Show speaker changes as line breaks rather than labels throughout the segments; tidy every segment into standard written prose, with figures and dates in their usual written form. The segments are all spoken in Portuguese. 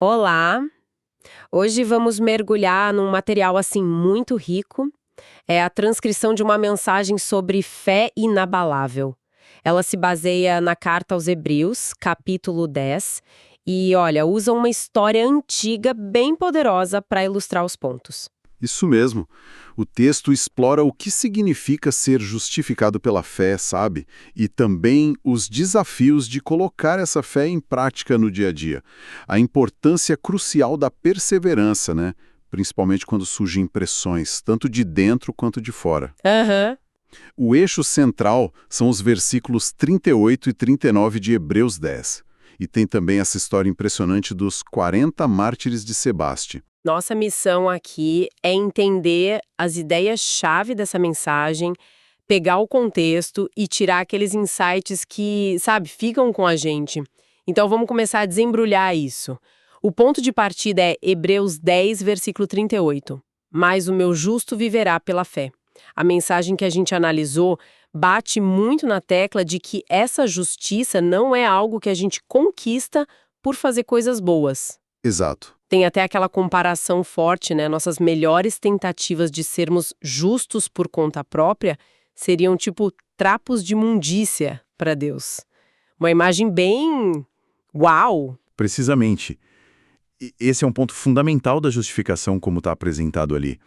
Olá! Hoje vamos mergulhar num material assim muito rico. É a transcrição de uma mensagem sobre fé inabalável. Ela se baseia na carta aos Hebreus, capítulo 10, e olha, usa uma história antiga bem poderosa para ilustrar os pontos.
Isso mesmo. O texto explora o que significa ser justificado pela fé, sabe? E também os desafios de colocar essa fé em prática no dia a dia. A importância crucial da perseverança, né? Principalmente quando surgem pressões, tanto de dentro quanto de fora.
Aham.
O eixo central são os versículos 38 e 39 de Hebreus 10. E tem também essa história impressionante dos 40 mártires de Sebaste.
Nossa missão aqui é entender as ideias-chave dessa mensagem, pegar o contexto e tirar aqueles insights que, sabe, ficam com a gente. Então vamos começar a desembrulhar isso. O ponto de partida é Hebreus 10, versículo 38. Mas o meu justo viverá pela fé. A mensagem que a gente analisou bate muito na tecla de que essa justiça não é algo que a gente conquista por fazer coisas boas.
Exato.
Tem até aquela comparação forte, né? Nossas melhores tentativas de sermos justos por conta própria seriam tipo trapos de imundícia para Deus. Uma imagem bem uau!
Precisamente. Esse é um ponto fundamental da justificação, como está apresentado ali.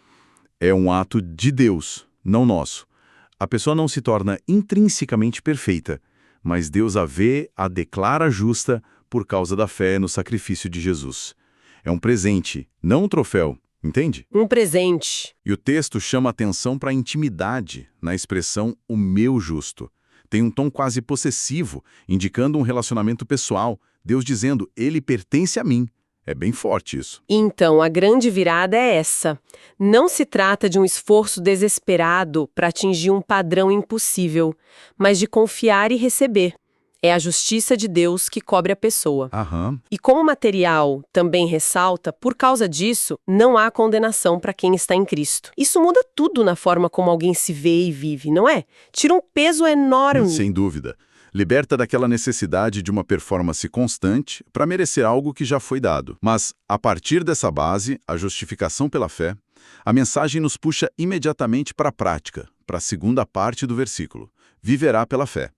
É um ato de Deus, não nosso. A pessoa não se torna intrinsecamente perfeita, mas Deus a vê, a declara justa por causa da fé no sacrifício de Jesus. É um presente, não um troféu, entende?
Um presente.
E o texto chama atenção para a intimidade na expressão "o meu justo". Tem um tom quase possessivo, indicando um relacionamento pessoal, Deus dizendo "ele pertence a mim". É bem forte isso.
Então, a grande virada é essa. Não se trata de um esforço desesperado para atingir um padrão impossível, mas de confiar e receber. É a justiça de Deus que cobre a pessoa.
Aham.
E como o material também ressalta, por causa disso, não há condenação para quem está em Cristo. Isso muda tudo na forma como alguém se vê e vive, não é? Tira um peso enorme.
Sem dúvida. Liberta daquela necessidade de uma performance constante para merecer algo que já foi dado. Mas, a partir dessa base, a justificação pela fé, a mensagem nos puxa imediatamente para a prática, para a segunda parte do versículo. Viverá pela fé.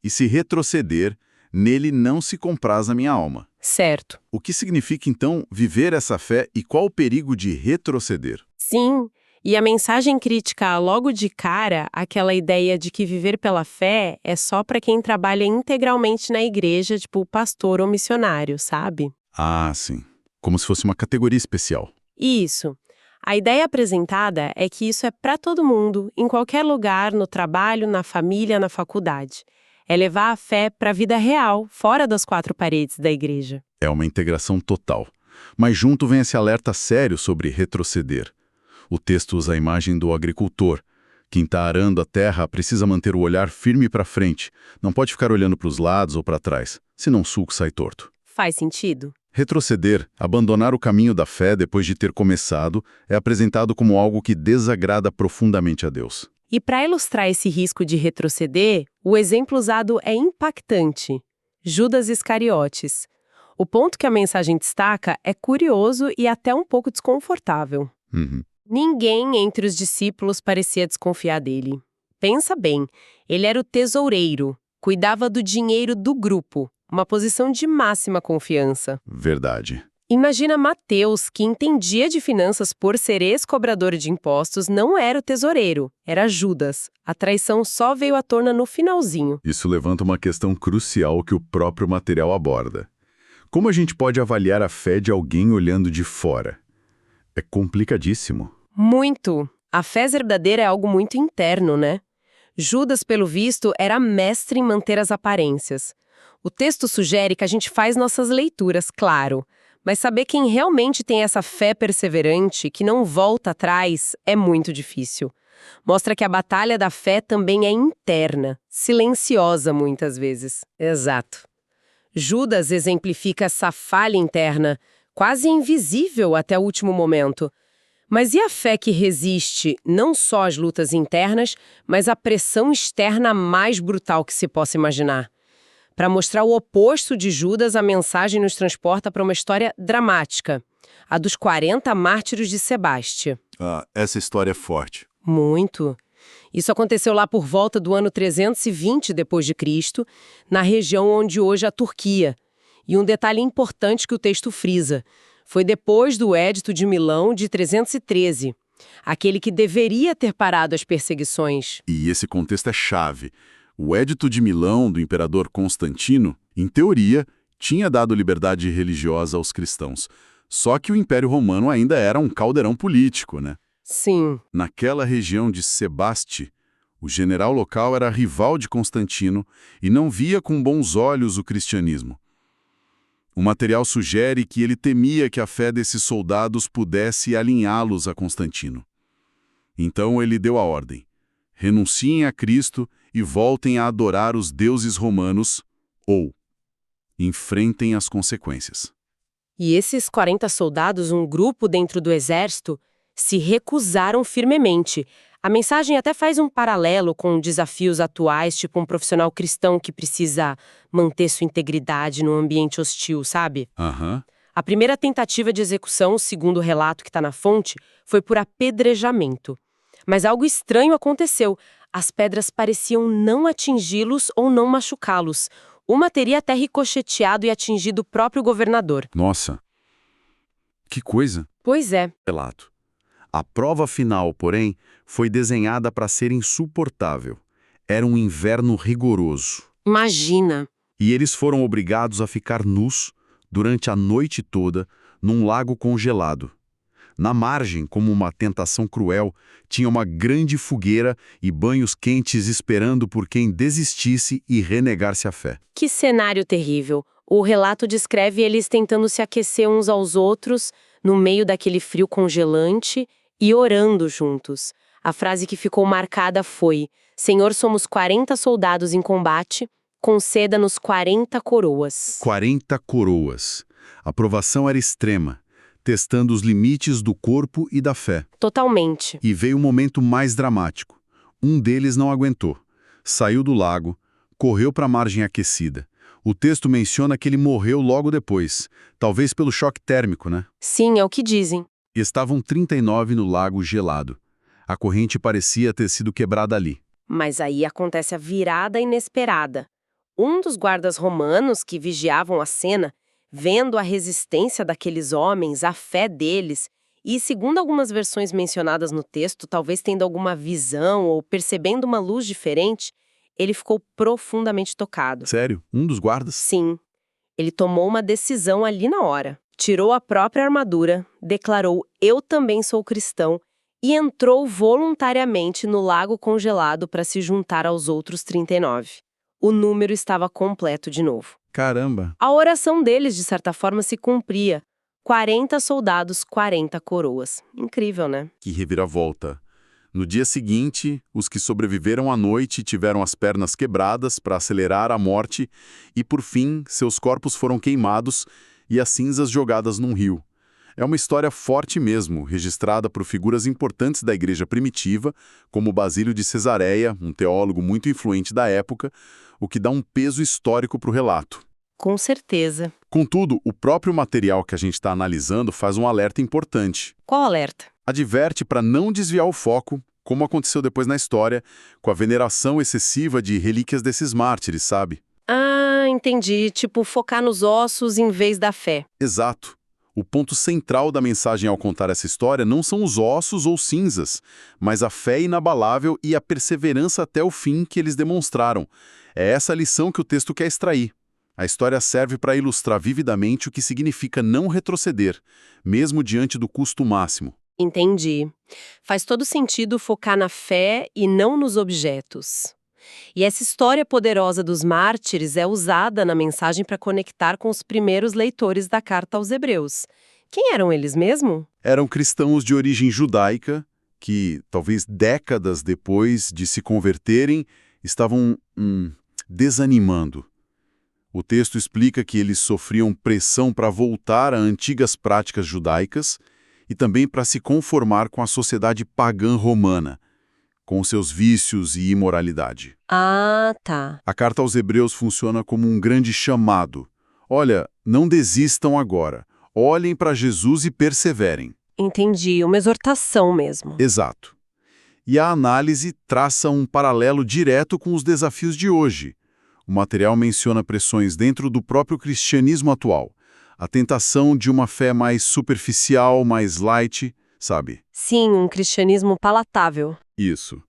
E se retroceder, nele não se compraz a minha alma.
Certo.
O que significa, então, viver essa fé e qual o perigo de retroceder?
Sim. E a mensagem crítica logo de cara aquela ideia de que viver pela fé é só para quem trabalha integralmente na igreja, tipo pastor ou missionário, sabe?
Ah, sim. Como se fosse uma categoria especial.
Isso. A ideia apresentada é que isso é para todo mundo, em qualquer lugar, no trabalho, na família, na faculdade. É levar a fé para a vida real, fora das quatro paredes da igreja.
É uma integração total. Mas junto vem esse alerta sério sobre retroceder. O texto usa a imagem do agricultor. Quem está arando a terra precisa manter o olhar firme para frente. Não pode ficar olhando para os lados ou para trás, senão o sulco sai torto.
Faz sentido?
Retroceder, abandonar o caminho da fé depois de ter começado, é apresentado como algo que desagrada profundamente a Deus.
E para ilustrar esse risco de retroceder, o exemplo usado é impactante. Judas Iscariotes. O ponto que a mensagem destaca é curioso e até um pouco desconfortável.
Uhum.
Ninguém entre os discípulos parecia desconfiar dele. Pensa bem, ele era o tesoureiro, cuidava do dinheiro do grupo, uma posição de máxima confiança.
Verdade.
Imagina Mateus, que entendia de finanças por ser ex-cobrador de impostos, não era o tesoureiro, era Judas. A traição só veio à tona no finalzinho.
Isso levanta uma questão crucial que o próprio material aborda. Como a gente pode avaliar a fé de alguém olhando de fora? É complicadíssimo.
Muito. A fé verdadeira é algo muito interno, né? Judas, pelo visto, era mestre em manter as aparências. O texto sugere que a gente faz nossas leituras, claro, mas saber quem realmente tem essa fé perseverante, que não volta atrás, é muito difícil. Mostra que a batalha da fé também é interna, silenciosa muitas vezes. Exato. Judas exemplifica essa falha interna, quase invisível até o último momento. Mas e a fé que resiste não só às lutas internas, mas à pressão externa mais brutal que se possa imaginar? Para mostrar o oposto de Judas, a mensagem nos transporta para uma história dramática, a dos 40 mártires de Sebaste.
Ah, essa história é forte.
Muito. Isso aconteceu lá por volta do ano 320 d.C., na região onde hoje é a Turquia. E um detalhe importante que o texto frisa: foi depois do Édito de Milão de 313, aquele que deveria ter parado as perseguições.
E esse contexto é chave. O Édito de Milão, do imperador Constantino, em teoria, tinha dado liberdade religiosa aos cristãos. Só que o Império Romano ainda era um caldeirão político, né?
Sim.
Naquela região de Sebaste, o general local era rival de Constantino e não via com bons olhos o cristianismo. O material sugere que ele temia que a fé desses soldados pudesse alinhá-los a Constantino. Então ele deu a ordem: renunciem a Cristo e voltem a adorar os deuses romanos, ou enfrentem as consequências.
E esses 40 soldados, um grupo dentro do exército, se recusaram firmemente. A mensagem até faz um paralelo com desafios atuais, tipo um profissional cristão que precisa manter sua integridade num ambiente hostil, sabe?
Aham.
A primeira tentativa de execução, segundo o relato que está na fonte, foi por apedrejamento. Mas algo estranho aconteceu. As pedras pareciam não atingi-los ou não machucá-los. Uma teria até ricocheteado e atingido o próprio governador.
Nossa, que coisa!
Pois é.
Relato. A prova final, porém, foi desenhada para ser insuportável. Era um inverno rigoroso.
Imagina.
E eles foram obrigados a ficar nus durante a noite toda num lago congelado. Na margem, como uma tentação cruel, tinha uma grande fogueira e banhos quentes esperando por quem desistisse e renegasse a fé.
Que cenário terrível. O relato descreve eles tentando se aquecer uns aos outros, no meio daquele frio congelante, e orando juntos. A frase que ficou marcada foi: Senhor, somos 40 soldados em combate, conceda-nos 40 coroas.
40 coroas. A provação era extrema, testando os limites do corpo e da fé.
Totalmente.
E veio o momento mais dramático. Um deles não aguentou. Saiu do lago, correu para a margem aquecida. O texto menciona que ele morreu logo depois, talvez pelo choque térmico, né?
Sim, é o que dizem.
Estavam 39 no lago gelado. A corrente parecia ter sido quebrada ali.
Mas aí acontece a virada inesperada. Um dos guardas romanos que vigiavam a cena, vendo a resistência daqueles homens, a fé deles, e segundo algumas versões mencionadas no texto, talvez tendo alguma visão ou percebendo uma luz diferente, ele ficou profundamente tocado.
Sério? Um dos guardas?
Sim. Ele tomou uma decisão ali na hora. Tirou a própria armadura, declarou "Eu também sou cristão" e entrou voluntariamente no lago congelado para se juntar aos outros 39. O número estava completo de novo.
Caramba!
A oração deles, de certa forma, se cumpria. 40 soldados, 40 coroas. Incrível, né?
Que reviravolta! No dia seguinte, os que sobreviveram à noite tiveram as pernas quebradas para acelerar a morte e, por fim, seus corpos foram queimados e as cinzas jogadas num rio. É uma história forte mesmo, registrada por figuras importantes da igreja primitiva, como Basílio de Cesareia, um teólogo muito influente da época, o que dá um peso histórico para o relato.
Com certeza.
Contudo, o próprio material que a gente está analisando faz um alerta importante.
Qual alerta?
Adverte para não desviar o foco, como aconteceu depois na história, com a veneração excessiva de relíquias desses mártires, sabe?
Ah, entendi. Tipo, focar nos ossos em vez da fé.
Exato. O ponto central da mensagem ao contar essa história não são os ossos ou cinzas, mas a fé inabalável e a perseverança até o fim que eles demonstraram. É essa a lição que o texto quer extrair. A história serve para ilustrar vividamente o que significa não retroceder, mesmo diante do custo máximo.
Entendi. Faz todo sentido focar na fé e não nos objetos. E essa história poderosa dos mártires é usada na mensagem para conectar com os primeiros leitores da carta aos Hebreus. Quem eram eles mesmo?
Eram cristãos de origem judaica que, talvez décadas depois de se converterem, estavam desanimando. O texto explica que eles sofriam pressão para voltar a antigas práticas judaicas e também para se conformar com a sociedade pagã romana. com seus vícios e imoralidade.
Ah, tá.
A carta aos Hebreus funciona como um grande chamado. Olha, não desistam agora. Olhem para Jesus e perseverem.
Entendi, uma exortação mesmo.
Exato. E a análise traça um paralelo direto com os desafios de hoje. O material menciona pressões dentro do próprio cristianismo atual. A tentação de uma fé mais superficial, mais light, sabe?
Sim, um cristianismo palatável.
Isso.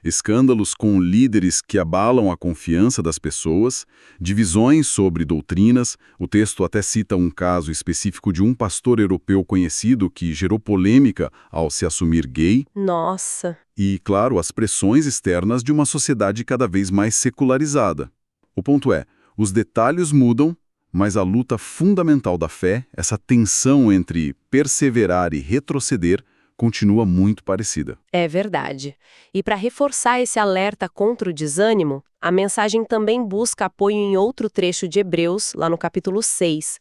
Escândalos com líderes que abalam a confiança das pessoas, divisões sobre doutrinas. O texto até cita um caso específico de um pastor europeu conhecido que gerou polêmica ao se assumir gay.
Nossa.
E, claro, as pressões externas de uma sociedade cada vez mais secularizada. O ponto é, os detalhes mudam, mas a luta fundamental da fé, essa tensão entre perseverar e retroceder, continua muito parecida.
É verdade. E para reforçar esse alerta contra o desânimo, a mensagem também busca apoio em outro trecho de Hebreus, lá no capítulo 6.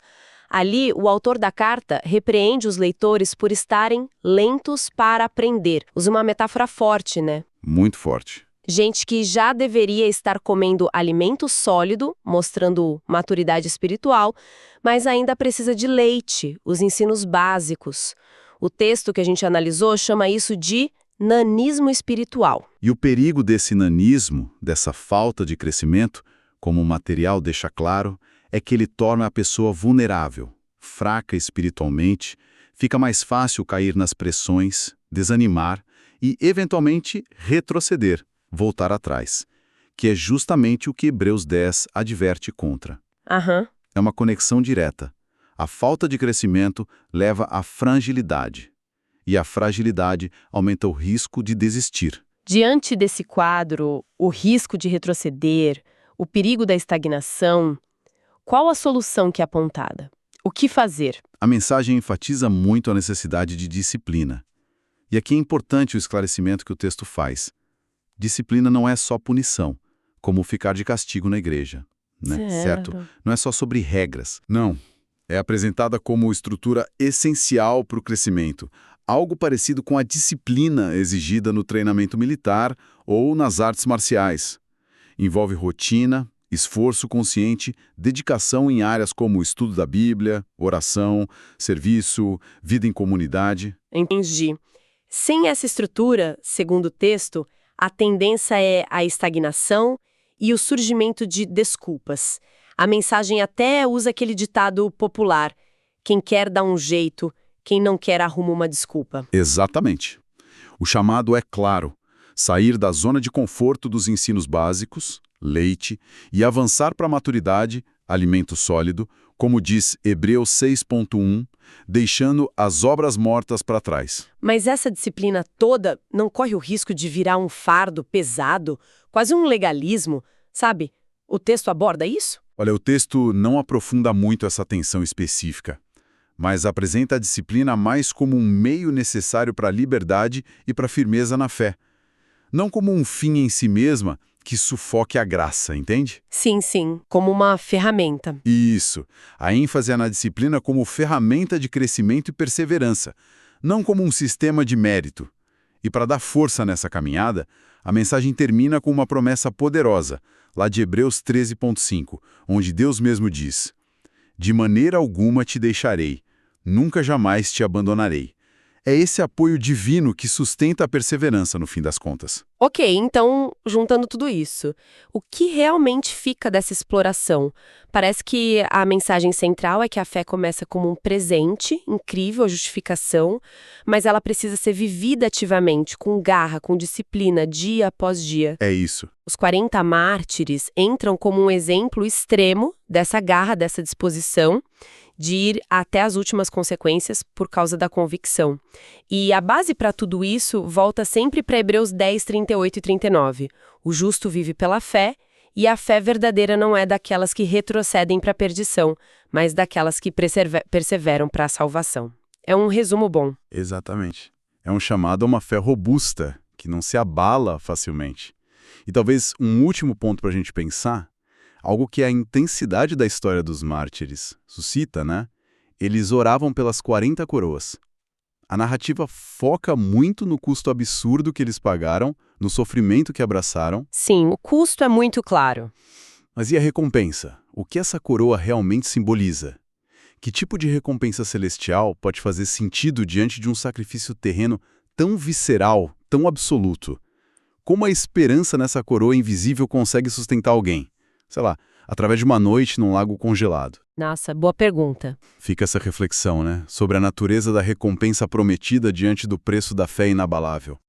Ali, o autor da carta repreende os leitores por estarem lentos para aprender. Usa uma metáfora forte, né?
Muito forte.
Gente que já deveria estar comendo alimento sólido, mostrando maturidade espiritual, mas ainda precisa de leite, os ensinos básicos. O texto que a gente analisou chama isso de nanismo espiritual.
E o perigo desse nanismo, dessa falta de crescimento, como o material deixa claro, é que ele torna a pessoa vulnerável, fraca espiritualmente, fica mais fácil cair nas pressões, desanimar e, eventualmente, retroceder, voltar atrás, que é justamente o que Hebreus 10 adverte contra.
Aham.
É uma conexão direta. A falta de crescimento leva à fragilidade, e a fragilidade aumenta o risco de desistir.
Diante desse quadro, o risco de retroceder, o perigo da estagnação, qual a solução que é apontada? O que fazer?
A mensagem enfatiza muito a necessidade de disciplina. E aqui é importante o esclarecimento que o texto faz. Disciplina não é só punição, como ficar de castigo na igreja, né? Certo? Não é só sobre regras. Não. É apresentada como estrutura essencial para o crescimento, algo parecido com a disciplina exigida no treinamento militar ou nas artes marciais. Envolve rotina, esforço consciente, dedicação em áreas como o estudo da Bíblia, oração, serviço, vida em comunidade.
Entendi. Sem essa estrutura, segundo o texto, a tendência é a estagnação e o surgimento de desculpas. A mensagem até usa aquele ditado popular: quem quer dá um jeito, quem não quer arruma uma desculpa.
Exatamente. O chamado é claro: sair da zona de conforto dos ensinos básicos, leite, e avançar para a maturidade, alimento sólido, como diz Hebreus 6.1, deixando as obras mortas para trás.
Mas essa disciplina toda não corre o risco de virar um fardo pesado, quase um legalismo, sabe? O texto aborda isso?
Olha, o texto não aprofunda muito essa tensão específica, mas apresenta a disciplina mais como um meio necessário para a liberdade e para a firmeza na fé. Não como um fim em si mesma que sufoque a graça, entende?
Sim, como uma ferramenta.
Isso. A ênfase é na disciplina como ferramenta de crescimento e perseverança, não como um sistema de mérito. E para dar força nessa caminhada, a mensagem termina com uma promessa poderosa, lá de Hebreus 13.5, onde Deus mesmo diz: de maneira alguma te deixarei, nunca jamais te abandonarei. É esse apoio divino que sustenta a perseverança no fim das contas.
Ok, então, juntando tudo isso, o que realmente fica dessa exploração? Parece que a mensagem central é que a fé começa como um presente, incrível a justificação, mas ela precisa ser vivida ativamente, com garra, com disciplina, dia após dia.
É isso.
Os 40 mártires entram como um exemplo extremo dessa garra, dessa disposição de ir até as últimas consequências por causa da convicção. E a base para tudo isso volta sempre para Hebreus 10, 38 e 39. O justo vive pela fé, e a fé verdadeira não é daquelas que retrocedem para a perdição, mas daquelas que perseveram para a salvação. É um resumo bom.
Exatamente. É um chamado a uma fé robusta, que não se abala facilmente. E talvez um último ponto para a gente pensar, algo que a intensidade da história dos mártires suscita, né? Eles oravam pelas 40 coroas. A narrativa foca muito no custo absurdo que eles pagaram
no sofrimento que abraçaram.
Sim, o custo é muito claro.
Mas e a recompensa? O que essa coroa realmente simboliza? Que tipo de recompensa celestial pode fazer sentido diante de um sacrifício terreno tão visceral, tão absoluto? Como a esperança nessa coroa invisível consegue sustentar alguém? Sei lá, através de uma noite num lago congelado.
Nossa, boa pergunta.
Fica essa reflexão, né? Sobre a natureza da recompensa prometida diante do preço da fé inabalável.